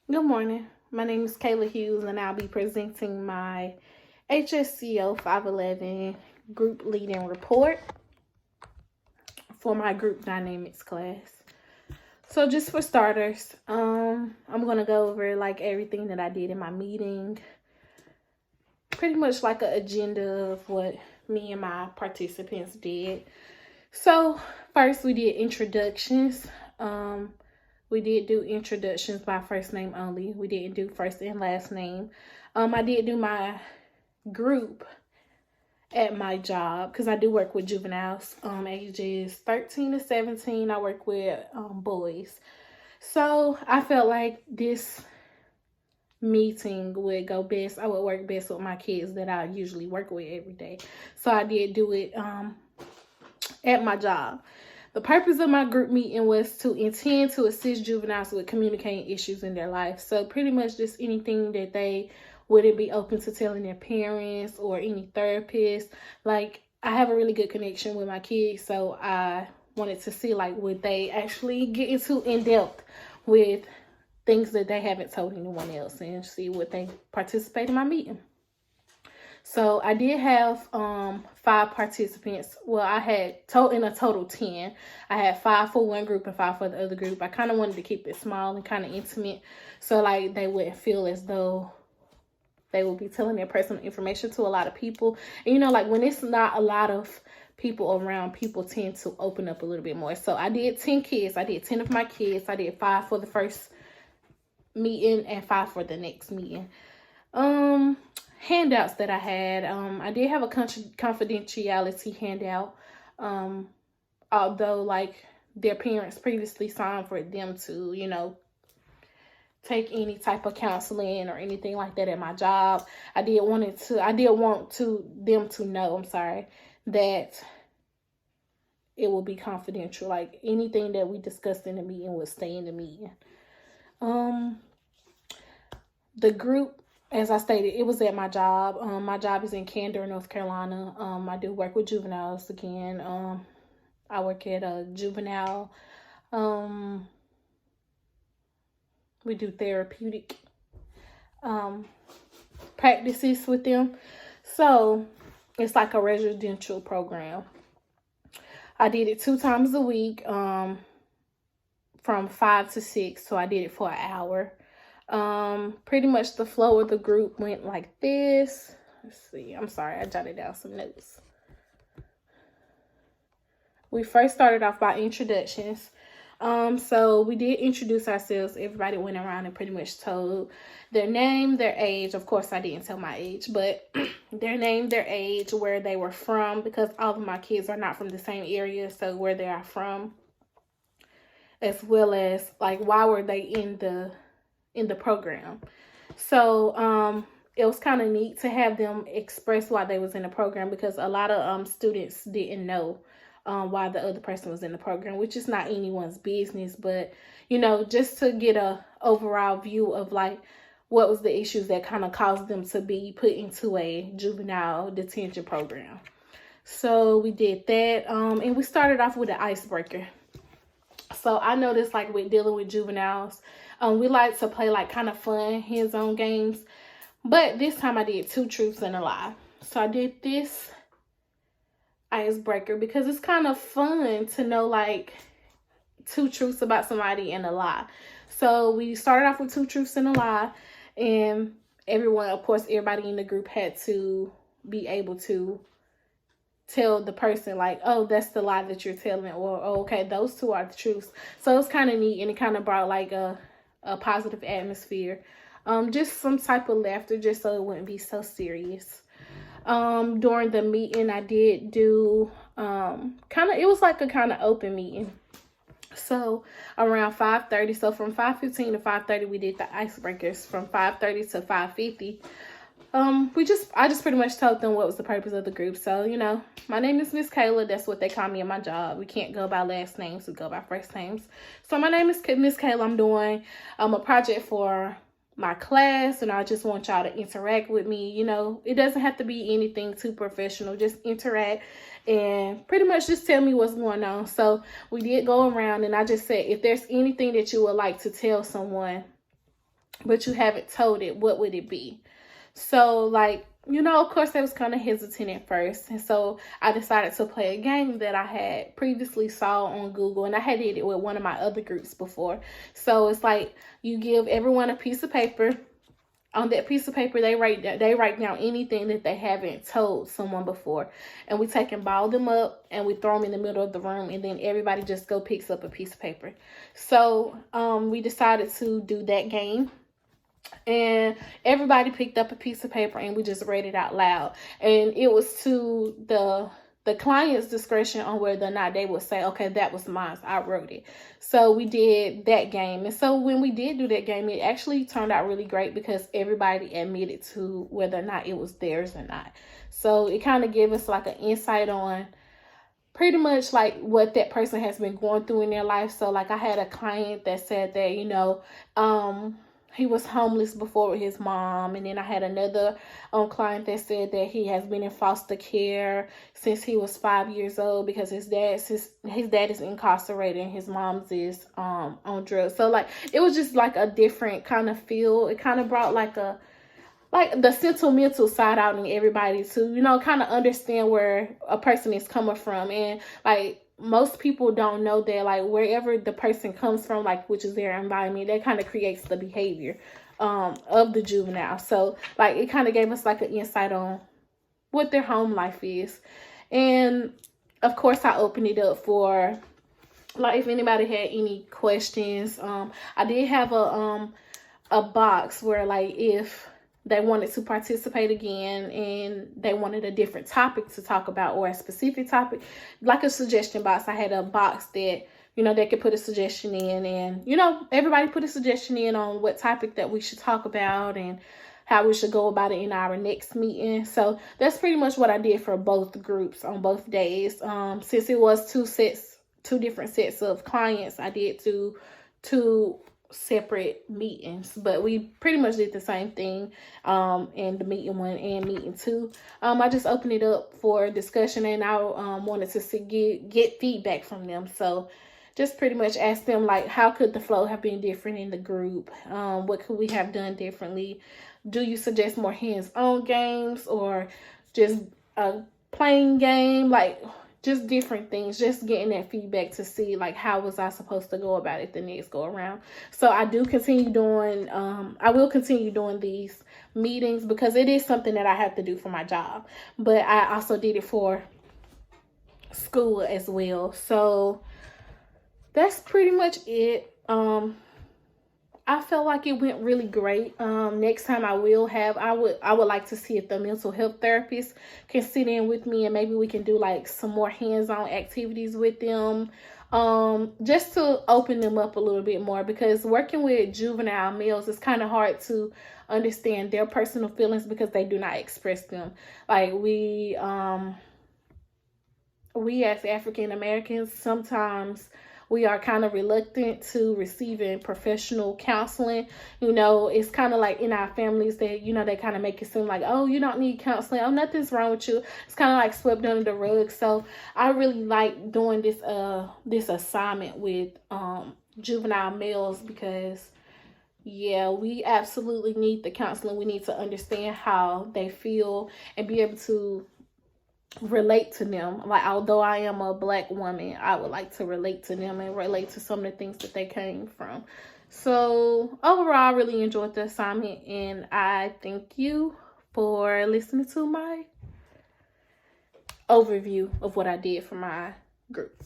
Good morning. My name is Kayla Hughes, and I'll be presenting my HSCO 511 group leading report for my group dynamics class. So just for starters, I'm going to go over like everything that I did in my meeting, pretty much like an agenda of what me and my participants did. So first we did introductions. We did do introductions by first name only. We didn't do first and last name. I did do my group at my job because I do work with juveniles, ages 13 to 17. I work with boys. So I felt like this meeting would go best. I would work best with my kids that I usually work with every day. So I did do it at my job. The purpose of my group meeting was to intend to assist juveniles with communicating issues in their life. So pretty much just anything that they wouldn't be open to telling their parents or any therapist. Like, I have a really good connection with my kids, so I wanted to see like would they actually get into in depth with things that they haven't told anyone else, and see would they participate in my meeting. So I did have 5 participants. Well, I had in a total 10. I had 5 for one group and 5 for the other group. I kind of wanted to keep it small and kind of intimate, so like they wouldn't feel as though they will be telling their personal information to a lot of people. And you know, like when it's not a lot of people around, people tend to open up a little bit more. So I did 10 kids. I did 10 of my kids. I did 5 for the first meeting and 5 for the next meeting. Handouts that I had, I did have a confidentiality handout, although like their parents previously signed for them to, you know, take any type of counseling or anything like that at my job. I did want them to know, that it will be confidential. Like anything that we discussed in the meeting will stay in the meeting. The group, as I stated, it was at my job. My job is in Candor, North Carolina. I do work with juveniles again. I work at a juvenile. We do therapeutic practices with them. So it's like a residential program. I did it 2 times a week, from 5 to 6. So I did it for an hour. Pretty much the flow of the group went like this. Let's see. I'm sorry, I jotted down some notes. We first started off by introductions. So we did introduce ourselves. Everybody went around and pretty much told their name, their age. Of course, I didn't tell my age, but their name, their age, where they were from, because all of my kids are not from the same area. So where they are from, as well as like why were they in the program. So it was kind of neat to have them express why they was in the program, because a lot of students didn't know why the other person was in the program, which is not anyone's business, but you know, just to get a overall view of like what was the issues that kind of caused them to be put into a juvenile detention program. So we did that, and we started off with an icebreaker. So I noticed like with dealing with juveniles, we like to play like kind of fun hands-on games, but this time I did 2 truths and a lie. So I did this icebreaker because it's kind of fun to know like 2 truths about somebody and a lie. So we started off with 2 truths and a lie, and everyone, of course, everybody in the group had to be able to tell the person like, oh, that's the lie that you're telling, or oh, okay, those 2 are the truths. So it's kind of neat, and it kind of brought like a positive atmosphere, just some type of laughter, just so it wouldn't be so serious. During the meeting, I did do it was like a kind of open meeting. So around 5:30, so from 5:15 to 5:30, we did the icebreakers. From 5:30 to 5:50, I just pretty much told them what was the purpose of the group. So, you know, my name is Miss Kayla. That's what they call me at my job. We can't go by last names. We go by first names. So my name is Miss Kayla. I'm doing a project for my class, and I just want y'all to interact with me. You know, it doesn't have to be anything too professional. Just interact and pretty much just tell me what's going on. So we did go around, and I just said, if there's anything that you would like to tell someone but you haven't told it, what would it be? So, like, you know, of course, I was kind of hesitant at first. And so I decided to play a game that I had previously saw on Google. And I had did it with one of my other groups before. So it's like you give everyone a piece of paper. On that piece of paper, they write down anything that they haven't told someone before. And we take and ball them up and we throw them in the middle of the room. And then everybody just go picks up a piece of paper. So we decided to do that game. And everybody picked up a piece of paper and we just read it out loud. And it was to the client's discretion on whether or not they would say, okay, that was mine, I wrote it. So we did that game. And so when we did do that game, it actually turned out really great because everybody admitted to whether or not it was theirs or not. So it kind of gave us like an insight on pretty much like what that person has been going through in their life. So like I had a client that said that, you know, he was homeless before with his mom. And then I had another client that said that he has been in foster care since he was 5 years old because his dad is incarcerated and his mom's is on drugs. So like it was just like a different kind of feel. It kind of brought like the sentimental side out in everybody to, you know, kind of understand where a person is coming from. And like most people don't know that like wherever the person comes from, like which is their environment, that kind of creates the behavior of the juvenile. So like it kind of gave us like an insight on what their home life is. And of course I opened it up for like if anybody had any questions. I did have a box where like if they wanted to participate again and they wanted a different topic to talk about or a specific topic, like a suggestion box. I had a box that, you know, they could put a suggestion in and, you know, everybody put a suggestion in on what topic that we should talk about and how we should go about it in our next meeting. So that's pretty much what I did for both groups on both days. Since it was two different sets of clients, I did two separate meetings, but we pretty much did the same thing in the meeting 1 and meeting 2. I just opened it up for discussion and I wanted to get feedback from them. So just pretty much ask them like, how could the flow have been different in the group? What could we have done differently? Do you suggest more hands-on games or just a plain game? Like just different things, just getting that feedback to see like how was I supposed to go about it the next go around. So I will continue doing these meetings because it is something that I have to do for my job, but I also did it for school as well. So that's pretty much it. I felt like it went really great. Next time I would like to see if the mental health therapist can sit in with me and maybe we can do like some more hands-on activities with them. Just to open them up a little bit more because working with juvenile males is kind of hard to understand their personal feelings because they do not express them. Like we as African Americans, sometimes we are kind of reluctant to receiving professional counseling. You know, it's kind of like in our families that, you know, they kind of make it seem like, oh, you don't need counseling. Oh, nothing's wrong with you. It's kind of like swept under the rug. So I really like doing this assignment with juvenile males because, yeah, we absolutely need the counseling. We need to understand how they feel and be able to relate to them. Like, although I am a Black woman, I would like to relate to them and relate to some of the things that they came from. So overall, I really enjoyed the assignment and I thank you for listening to my overview of what I did for my group.